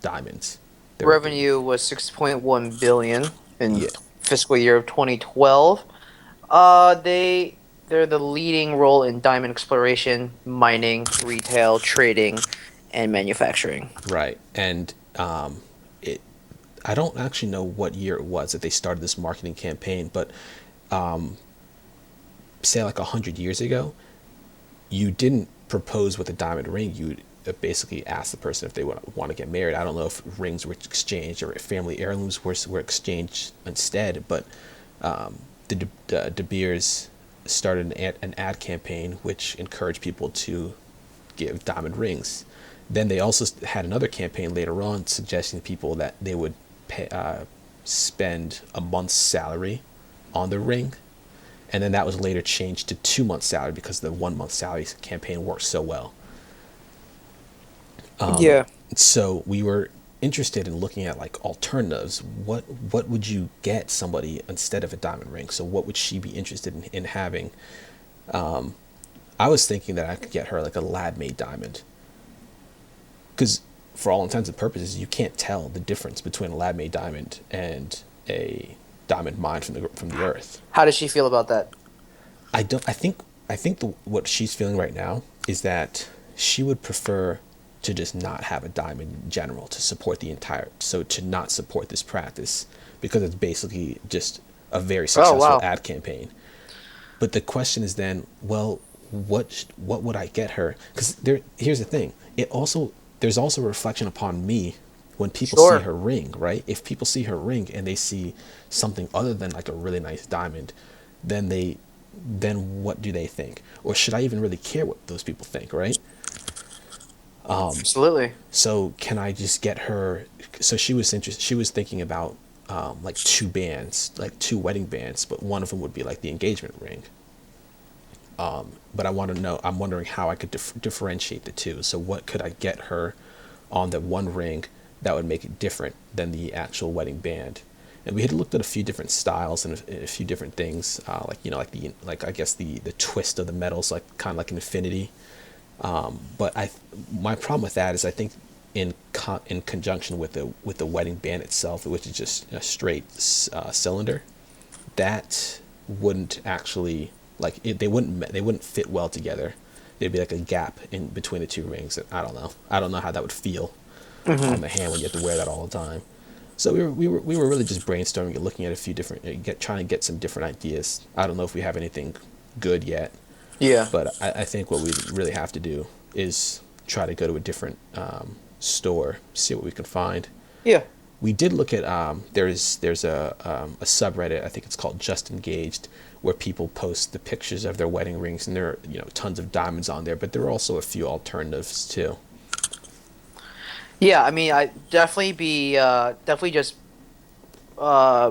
diamonds. Revenue was 6.1 billion in Yeah. fiscal year of 2012. They they're the leading role in diamond exploration, mining, retail, trading, and manufacturing. Right. And it I don't actually know what year it was that they started this marketing campaign, but say like 100 years ago, you didn't propose with a diamond ring. You basically ask the person if they want to get married. I don't know if rings were exchanged or if family heirlooms were exchanged instead, but the Beers started an ad campaign which encouraged people to give diamond rings. Then they also had another campaign later on suggesting to people that they would spend a month's salary on the ring, and then that was later changed to 2 months' salary because the 1 month salary campaign worked so well. Yeah. So we were interested in looking at like alternatives. What would you get somebody instead of a diamond ring? So what would she be interested in having? I was thinking that I could get her like a lab made diamond, because for all intents and purposes, you can't tell the difference between a lab made diamond and a diamond mined from the earth. How does she feel about that? I don't. I think what she's feeling right now is that she would prefer to just not have a diamond in general to support the entire. So to not support this practice because it's basically just a very Oh successful wow. ad campaign. But the question is then, well, what would I get her? Because here's the thing. There's also a reflection upon me when people see Sure. her ring, right? If people see her ring and they see something other than like a really nice diamond, then what do they think? Or should I even really care what those people think, right? Absolutely. So can I just get her? So she was interested. She was thinking about like two bands, like two wedding bands, but one of them would be like the engagement ring. But I want to know. I'm wondering how I could differentiate the two. So what could I get her on the one ring that would make it different than the actual wedding band? And we had looked at a few different styles and a few different things, like like I guess the twist of the metals, like kind of like an infinity. But my problem with that is I think in conjunction with the wedding band itself, which is just a straight cylinder, that wouldn't actually they wouldn't fit well together. There'd be like a gap in between the two rings. I don't know. I don't know how that would feel on the hand when you have to wear that all the time. So we were really just brainstorming and looking at a few different trying to get some different ideas. I don't know if we have anything good yet, Yeah. but I think what we really have to do is try to go to a different store, see what we can find. Yeah. We did look at there's a subreddit, I think it's called Just Engaged, where people post the pictures of their wedding rings, and there are tons of diamonds on there, but there are also a few alternatives too. Yeah, I mean, I definitely be definitely just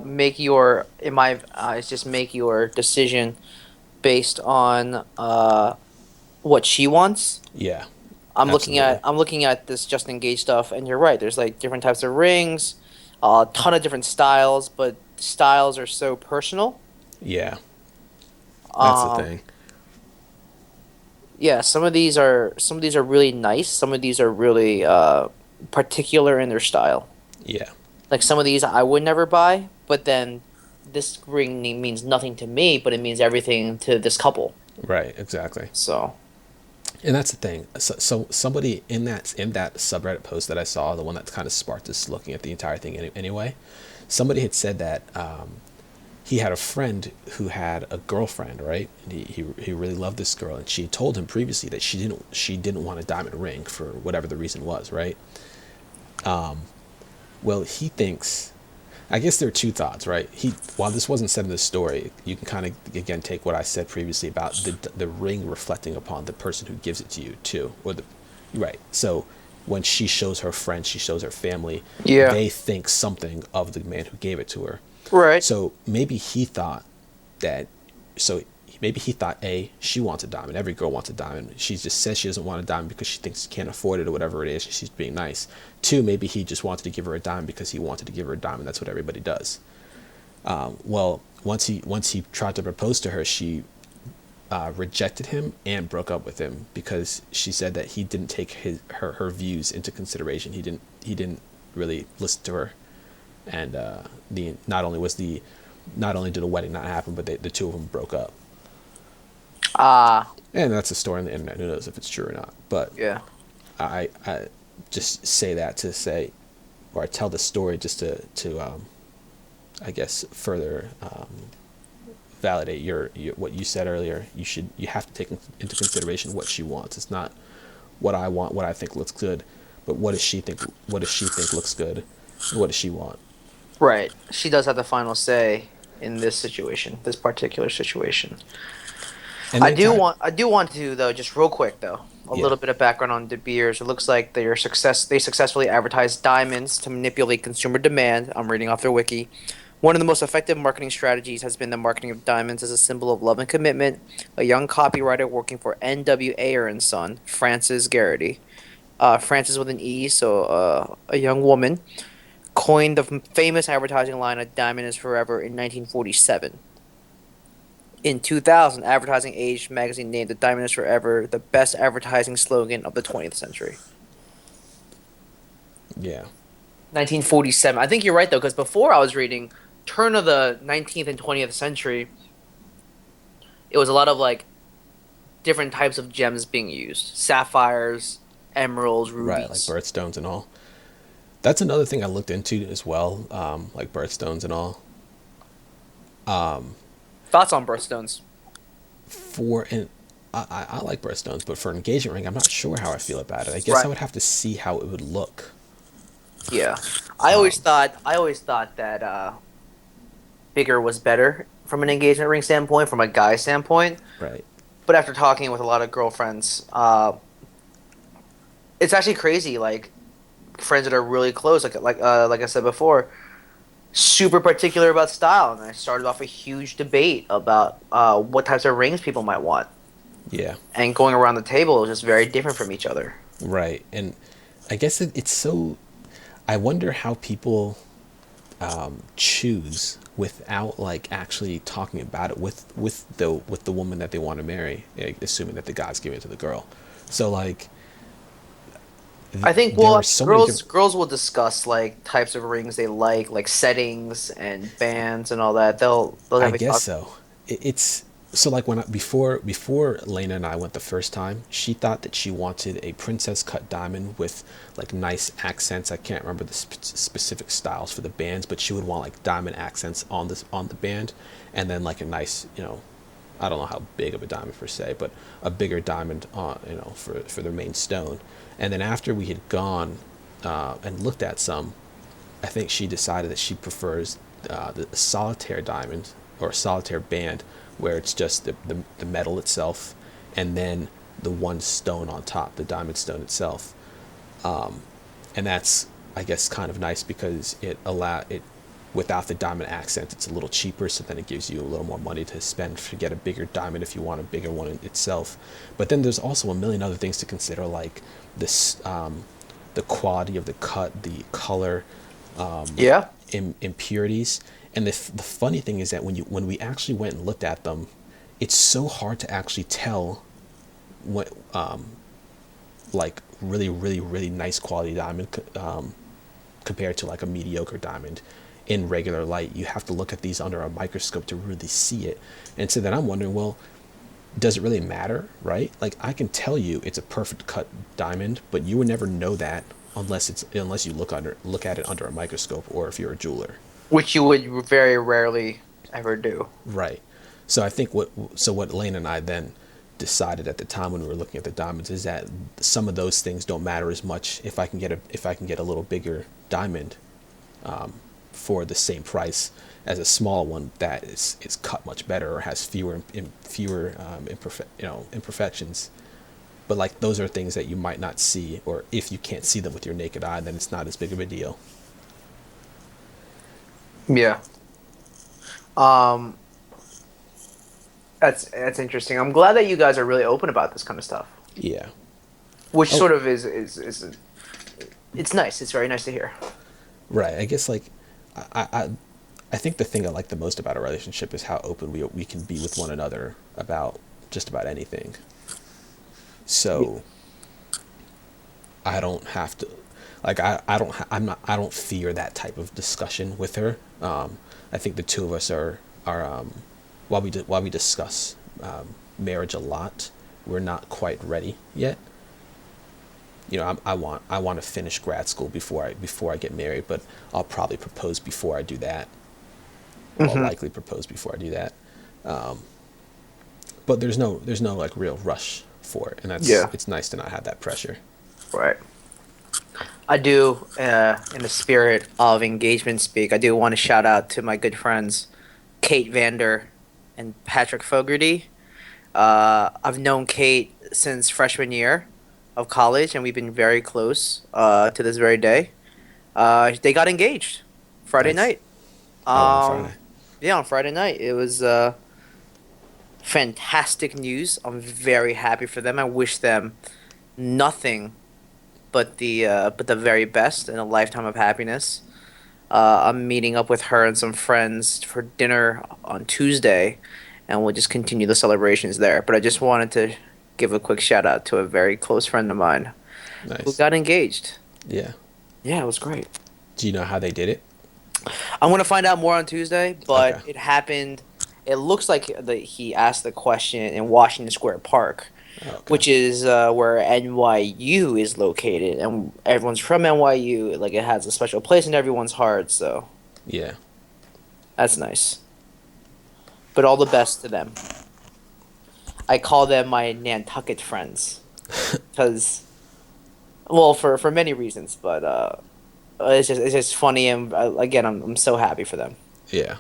make your in my eyes just make your decision based on what she wants. Yeah, absolutely. I'm looking at this Just Engage stuff, and you're right. There's like different types of rings, a ton of different styles, but styles are so personal. Yeah, that's the Um, thing. yeah, some of these are really nice. Some of these are really particular in their style. Yeah, Like some of these I would never buy, but then this ring means nothing to me, but it means everything to this couple. right, exactly. So, And that's the thing. So somebody in that subreddit post that I saw, the one that kind of sparked us looking at the entire thing anyway, somebody had said that he had a friend who had a girlfriend, right? And he really loved this girl, and she had told him previously that she didn't want a diamond ring for whatever the reason was, right? Well, he thinks, I guess there are two thoughts, right? While this wasn't said in the story, you can kind of again take what I said previously about the ring reflecting upon the person who gives it to you too, or the right. So when she shows her friends, she shows her family, yeah. they think something of the man who gave it to her. Right. So that, so maybe he thought, A, she wants a diamond. Every girl wants a diamond. She just says she doesn't want a diamond because she thinks she can't afford it or whatever it is. She's being nice. Two, maybe he just wanted to give her a diamond because he wanted to give her a diamond. That's what everybody does. Well, once he tried to propose to her, she rejected him and broke up with him because she said that he didn't take her views into consideration. He didn't really listen to her, and the not only did the wedding not happen, but the two of them broke up. Ah, And that's a story on the internet. Who knows if it's true or not? But yeah. I just say that to say, or I tell the story just to I guess further validate your what you said earlier. You have to take into consideration what she wants. It's not what I want, what I think looks good, but what does she think? What does she think looks good? And what does she want? Right. She does have the final say in this situation, this particular situation. And then I do want to though, just real quick though, a yeah, little bit of background on De Beers. It looks like they successfully advertised diamonds to manipulate consumer demand. I'm reading off their wiki. One of the most effective marketing strategies has been the marketing of diamonds as a symbol of love and commitment. A young copywriter working for N.W. Ayer and Son, Frances Garrity, Frances with an E, so a young woman, coined the famous advertising line "A diamond is forever" in 1947. In 2000, Advertising Age magazine named "The Diamond is Forever" the best advertising slogan of the 20th century. yeah, 1947. I think you're right though, because before I was reading turn of the 19th and 20th century, it was a lot of like different types of gems being used: sapphires, emeralds, right, like rubies. birthstones and all. That's another thing I looked into as well, like birthstones and all. Thoughts on birthstones? For and I like birthstones, but for an engagement ring, I'm not sure how I feel about it. I guess I Right. would have to see how it would look. Yeah. Um, I always thought that bigger was better from an engagement ring standpoint, from a guy standpoint. right. But after talking with a lot of girlfriends, it's actually crazy. Like friends that are really close, like I said before, super particular about style, and I started off a huge debate about what types of rings people might want, Yeah. and going around the table is just very different from each other. Right. And I guess it's so. I wonder how people choose without like actually talking about it with the woman that they want to marry, assuming that the guy's giving it to the girl. So like I think there are well, so many different. girls will discuss like types of rings they like settings and bands and all that. They'll I have a guess talk. so. It's so like when before Lena and I went the first time, she thought that she wanted a princess cut diamond with like nice accents. I can't remember the specific styles for the bands, but she would want like diamond accents on the band, and then like a nice I don't know how big of a diamond per se, but a bigger diamond on for their main stone. And then after we had gone and looked at some, I think she decided that she prefers the solitaire diamond or solitaire band, where it's just the metal itself, and then the one stone on top, the diamond stone itself. And that's, I guess, kind of nice because it without the diamond accent, it's a little cheaper. So then it gives you a little more money to spend to get a bigger diamond if you want a bigger one in itself. But then there's also a million other things to consider, like this, the quality of the cut, the color, Yeah. impurities. And the funny thing is that when we actually went and looked at them, it's so hard to actually tell what like really really really nice quality diamond compared to like a mediocre diamond in regular light. You have to look at these under a microscope to really see it. And so then I'm wondering, well, does it really matter, right? Like I can tell you it's a perfect cut diamond, but you would never know that unless you look at it under a microscope, or if you're a jeweler. Which you would very rarely ever do. Right. So I think what Lane and I then decided at the time when we were looking at the diamonds is that some of those things don't matter as much if I can get a little bigger diamond for the same price as a small one that is cut much better or has fewer imperfections. But like those are things that you might not see, or if you can't see them with your naked eye, then it's not as big of a deal. Yeah. Um, that's interesting. I'm glad that you guys are really open about this kind of stuff, Yeah. which Oh, sort of is it's nice. It's very nice to hear. right. I guess like I, I I think the thing I like the most about a relationship is how open we can be with one another about just about anything. So I don't have to like I don't I'm not I don't fear that type of discussion with her. I think the two of us are while we discuss marriage a lot. We're not quite ready yet. You know, I want to finish grad school before I get married, but I'll probably propose before I do that. Or I'll Mm-hmm. likely propose before I do that. But there's no like real rush for it, and Yeah. it's nice to not have that pressure. Right. I do, in the spirit of engagement speak, I do want to shout out to my good friends, Kate Vander and Patrick Fogarty. I've known Kate since freshman year of college, and we've been very close to this very day. They got engaged Friday Nice. night. Oh, on Friday. Yeah, on Friday night. It was fantastic news. I'm very happy for them. I wish them nothing but the very best and a lifetime of happiness. I'm meeting up with her and some friends for dinner on Tuesday, and we'll just continue the celebrations there. But I just wanted to give a quick shout out to a very close friend of mine who Nice. got engaged. Yeah. Yeah, it was great. Do you know how they did it? I'm gonna find out more on Tuesday, Okay. but it happened. It looks like he asked the question in Washington Square Park, Okay. which is where NYU is located, and everyone's from NYU. Like it has a special place in everyone's heart, so Yeah. that's nice. But all the best to them. I call them my Nantucket friends, because well, for many reasons, but it's just funny, and again, I'm so happy for them. Yeah.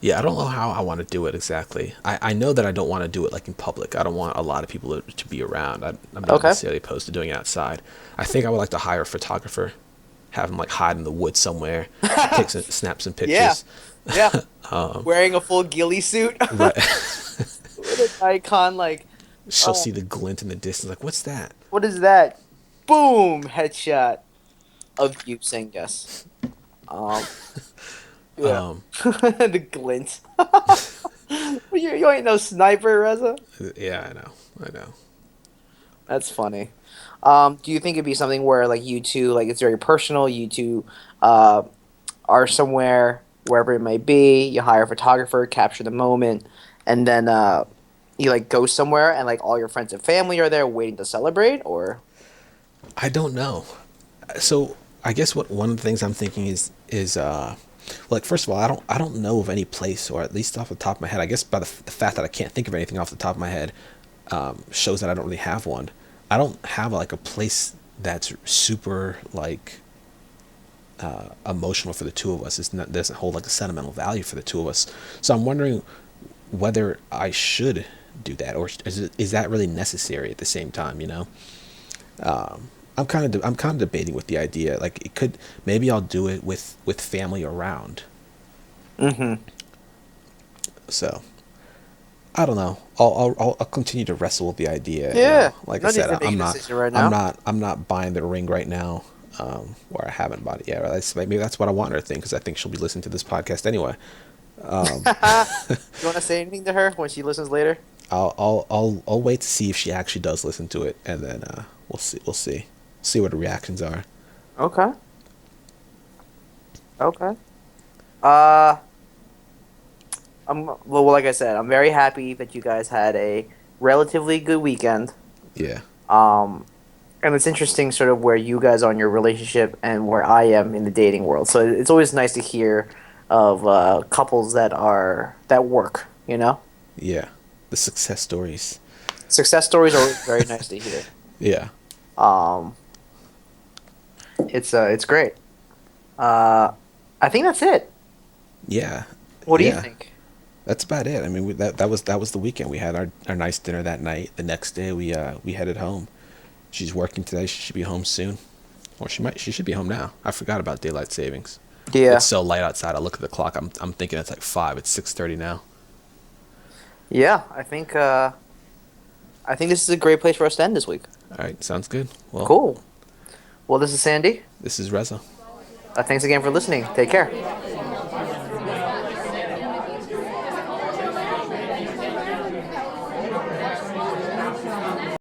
Yeah, I don't know how I want to do it exactly. I know that I don't want to do it like in public. I don't want a lot of people to be around. I'm not Okay. necessarily opposed to doing it outside. I think I would like to hire a photographer, have him like hide in the woods somewhere, snap some Yeah, pictures. yeah. Wearing a full ghillie suit Right. with an icon like, She'll oh, see the glint in the distance, like, what's that? what is that? Boom! Headshot of you saying yes. Um, yeah. Um, The glint. You ain't no sniper, Reza. yeah, I know. I know. That's funny. Do you think it'd be something where like you two, like it's very personal, you two uh, are somewhere, wherever it may be, you hire a photographer, capture the moment, and then you like go somewhere and like all your friends and family are there waiting to celebrate, or I don't know. So I guess what one of the things I'm thinking is like, first of all, I don't know of any place, or at least off the top of my head. I guess by the fact that I can't think of anything off the top of my head, shows that I don't really have one. I don't have like a place that's super like emotional for the two of us. It's not, doesn't hold like a sentimental value for the two of us. So I'm wondering whether I should do that, or is that really necessary at the same time? You know, I'm kind of debating with the idea. Like, it could, maybe I'll do it with family around. mm-hmm. So I don't know. I'll continue to wrestle with the idea. You Yeah. know, like I No need said, to make a decision right now. I'm not buying the ring right now. Or I haven't bought it yet. Or maybe that's what I want her to think, because I think she'll be listening to this podcast anyway. You want to say anything to her when she listens later? I'll wait to see if she actually does listen to it, and then see what the reactions are. Okay. Okay. Uh, well, like I said, I'm very happy that you guys had a relatively good weekend. Yeah, Um, and it's interesting, sort of where you guys are in your relationship and where I am in the dating world. So it's always nice to hear of couples that work. You know, yeah, the success stories. success stories are always very nice to hear. Yeah, Um, it's great. Uh, I think that's it. yeah, What do you yeah. think? That's about it. I mean, that was the weekend. We had our nice dinner that night. The next day, we headed home. She's working today. She should be home soon, or she should be home now. I forgot about daylight savings. Yeah, It's so light outside. I look at the clock. I'm thinking it's like 5. It's 6:30 now. yeah. I think this is a great place for us to end this week. All right, sounds good. Well, Cool. Well, this is Sandy. this is Reza. Thanks again for listening. Take care.